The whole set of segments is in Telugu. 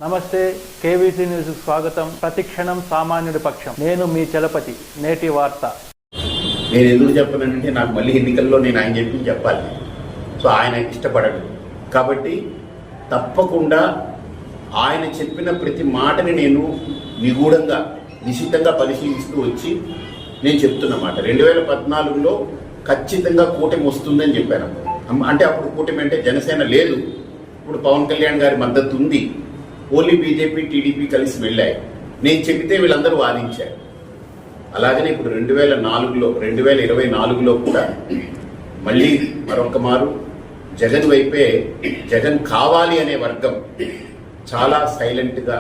నమస్తే, కేవీసీ న్యూస్ స్వాగతం. ప్రతిక్షణం సామాన్యుడి పక్షం. నేను మీ చలపతి. నేటి వార్త. నేను ఎందుకు చెప్పనంటే నాకు మళ్ళీ ఎన్నికల్లో నేను ఆయన చెప్పింది చెప్పాలి. సో ఆయన ఇష్టపడడు కాబట్టి తప్పకుండా ఆయన చెప్పిన ప్రతి మాటని నేను నిగూఢంగా నిశితంగా పరిశీలిస్తూ వచ్చి నేను చెప్తున్నమాట. 2014లో ఖచ్చితంగా కూటమి వస్తుందని చెప్పాను. అంటే అప్పుడు కూటమి అంటే జనసేన లేదు, ఇప్పుడు పవన్ కళ్యాణ్ గారి మద్దతు ఉంది, ఓన్లీ బీజేపీ టీడీపీ కలిసి వెళ్ళాయి. నేను చెబితే వీళ్ళందరూ వాదించారు. అలాగనే ఇప్పుడు 2024లో కూడా మళ్ళీ మరొక మారు జగన్ వైపే, జగన్ కావాలి అనే వర్గం చాలా సైలెంట్గా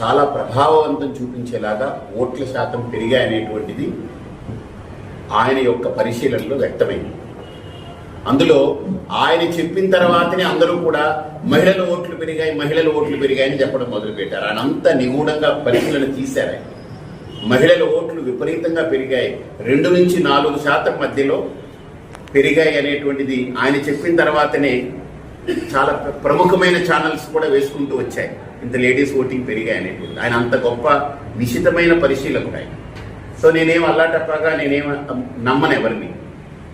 చాలా ప్రభావవంతం చూపించేలాగా ఓట్ల శాతం పెరిగాయనేటువంటిది ఆయన యొక్క పరిశీలనలో వ్యక్తమైంది. అందులో ఆయన చెప్పిన తర్వాతనే అందరూ కూడా మహిళల ఓట్లు పెరిగాయని చెప్పడం మొదలుపెట్టారు. ఆయన అంత నిగూఢంగా పరిశీలన తీశారు. మహిళల ఓట్లు విపరీతంగా పెరిగాయి, 2 నుంచి 4% మధ్యలో పెరిగాయి అనేటువంటిది ఆయన చెప్పిన తర్వాతనే చాలా ప్రముఖమైన ఛానల్స్ కూడా వేసుకుంటూ వచ్చాయి. ఇంత లేడీస్ ఓటింగ్ పెరిగాయి అనేటువంటి ఆయన అంత గొప్ప నిశితమైన పరిశీలకుడు ఆయన. సో నేనేం అల్లాటప్పగా నమ్మను ఎవరిని.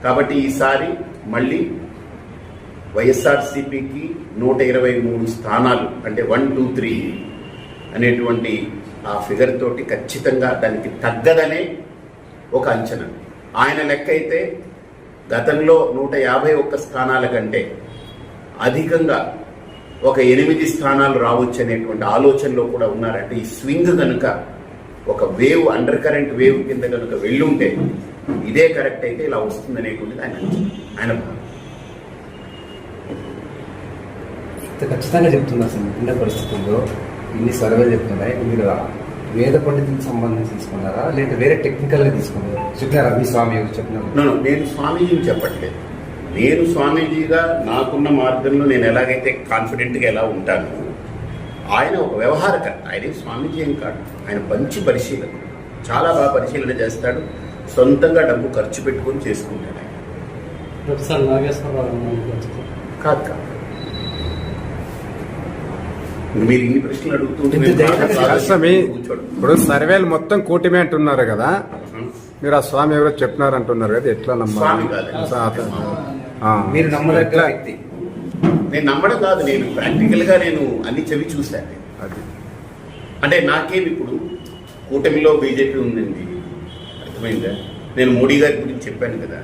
కాబట్టి ఈసారి మళ్ళీ వైఎస్ఆర్సీపీకి 123 స్థానాలు అంటే 1, 2, 3 అనేటువంటి ఆ ఫిగర్ తోటి ఖచ్చితంగా దానికి తగ్గదనే ఒక అంచనా. ఆయన లెక్క అయితే గతంలో 151 స్థానాల కంటే అధికంగా ఒక 8 స్థానాలు రావచ్చు అనేటువంటి ఆలోచనలో కూడా ఉన్నారంటే ఈ స్వింగ్ కనుక ఒక వేవ్, అండర్ కరెంట్ వేవ్ కింద కనుక వెళ్ళుంటే ఇదే కరెక్ట్ అయితే ఇలా వస్తుంది అనేటువంటిది ఆయన ఖచ్చితంగా చెప్తున్నారు సార్. ఇన్న పరిస్థితుల్లో ఇన్ని సర్వేలు చెప్తున్నాయి. మీరు వేద పండితులకు సంబంధించి తీసుకున్నారా లేదా వేరే టెక్నికల్గా తీసుకున్నారా? చెప్పినారా మీ స్వామి చెప్పినారు? నేను స్వామీజీని చెప్పట్లేదు. నేను స్వామీజీగా నాకున్న మార్గంలో నేను ఎలాగైతే కాన్ఫిడెంట్గా ఎలా ఉంటాను, ఆయన ఒక వ్యవహారకర్త. ఆయన స్వామీజీ ఏం కాదు, ఆయన మంచి పరిశీలన, చాలా బాగా పరిశీలన చేస్తాడు. సొంతంగా డబ్బు ఖర్చు పెట్టుకొని చేసుకుంటాడు. కాదు మీరు ఇన్ని ప్రశ్నలు అడుగుతుంటే ఇప్పుడు సర్వేలు మొత్తం కూటమి అంటున్నారు కదా, మీరు ఆ స్వామి ఎవరో చెప్పినారు అంటున్నారు కదా, ఎట్లా నమ్మాలి? మీరు నమ్మదగ్గ వ్యక్తి. నేను నమ్మడం కాదు, నేను ప్రాక్టికల్గా నేను అన్ని చెవి చూశాను. అది అంటే నాకేమి ఇప్పుడు కూటమిలో బీజేపీ ఉందండి, అర్థమైందా? నేను మోడీ గారి గురించి చెప్పాను కదా,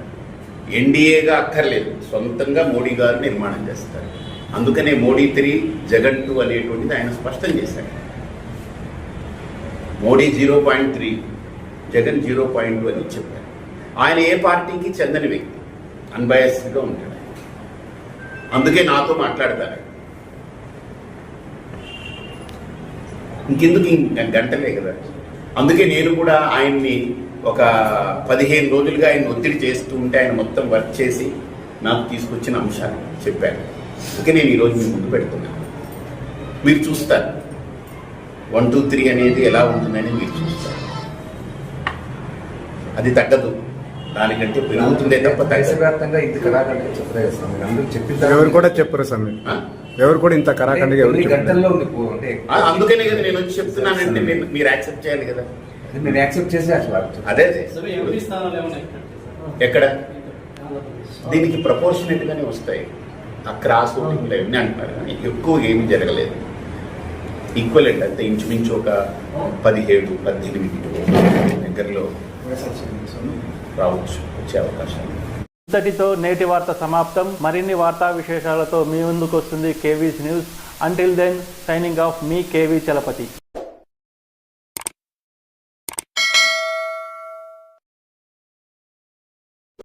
ఎన్డీఏగా అక్కర్లేదు, సొంతంగా మోడీ గారు నిర్మాణం చేస్తారు. అందుకనే మోడీ 3 జగన్ 2 అనేటువంటిది ఆయన స్పష్టం చేశాడు. మోడీ 0.3 జగన్ 0.2 అని చెప్పారు. ఆయన ఏ పార్టీకి చెందని వ్యక్తి, అన్బయాస్డ్గా ఉంటాడు. అందుకే నాతో మాట్లాడతారు. ఇంకెందుకు గంటలే కదా. అందుకే నేను కూడా ఆయన్ని ఒక 15 రోజులుగా ఆయన ఒత్తిడి చేస్తూ ఉంటే ఆయన మొత్తం వర్క్ చేసి నాకు తీసుకొచ్చిన అంశాలు చెప్పాను. అందుకే నేను ఈరోజు మీ ముందు పెడుతున్నాను. మీరు చూస్తారు 1, 2, 3 అనేది ఎలా ఉంటుందని మీరు చూస్తారు. అది తగ్గదు, దానికంటే పెరుగుతుందే తప్ప దేశవ్యాప్తంగా ఇంత కరాఖండిగా చెప్పలేదు. ఎవరు కూడా చెప్పరు సమయం, ఎవరు కూడా ఇంత కరాఖండిగా గంటల్లో ఉంది. అందుకనే కదా నేను వచ్చి చెప్తున్నానంటే మీరు యాక్సెప్ట్ చేయాలి కదా. మీరు యాక్సెప్ట్ చేసి అసలు అదే ఎక్కడ దీనికి ప్రపోర్షనేట్ గానే వస్తాయి. ఆ క్రాస్ ఓటింగ్లు అవన్నీ అంటున్నారు కానీ ఎక్కువ ఏమీ జరగలేదు. ఈక్వలెంట్ అంతే, ఇంచుమించు ఒక 17-18 దగ్గరలో రావచ్చు, వచ్చే అవకాశాలు. ఇంతటితో నేటి వార్త సమాప్తం. మరిన్ని వార్తా విశేషాలతో మీ ముందుకు వస్తుంది KVC news. Until then, signing off, మీ కేవీ చలపతి.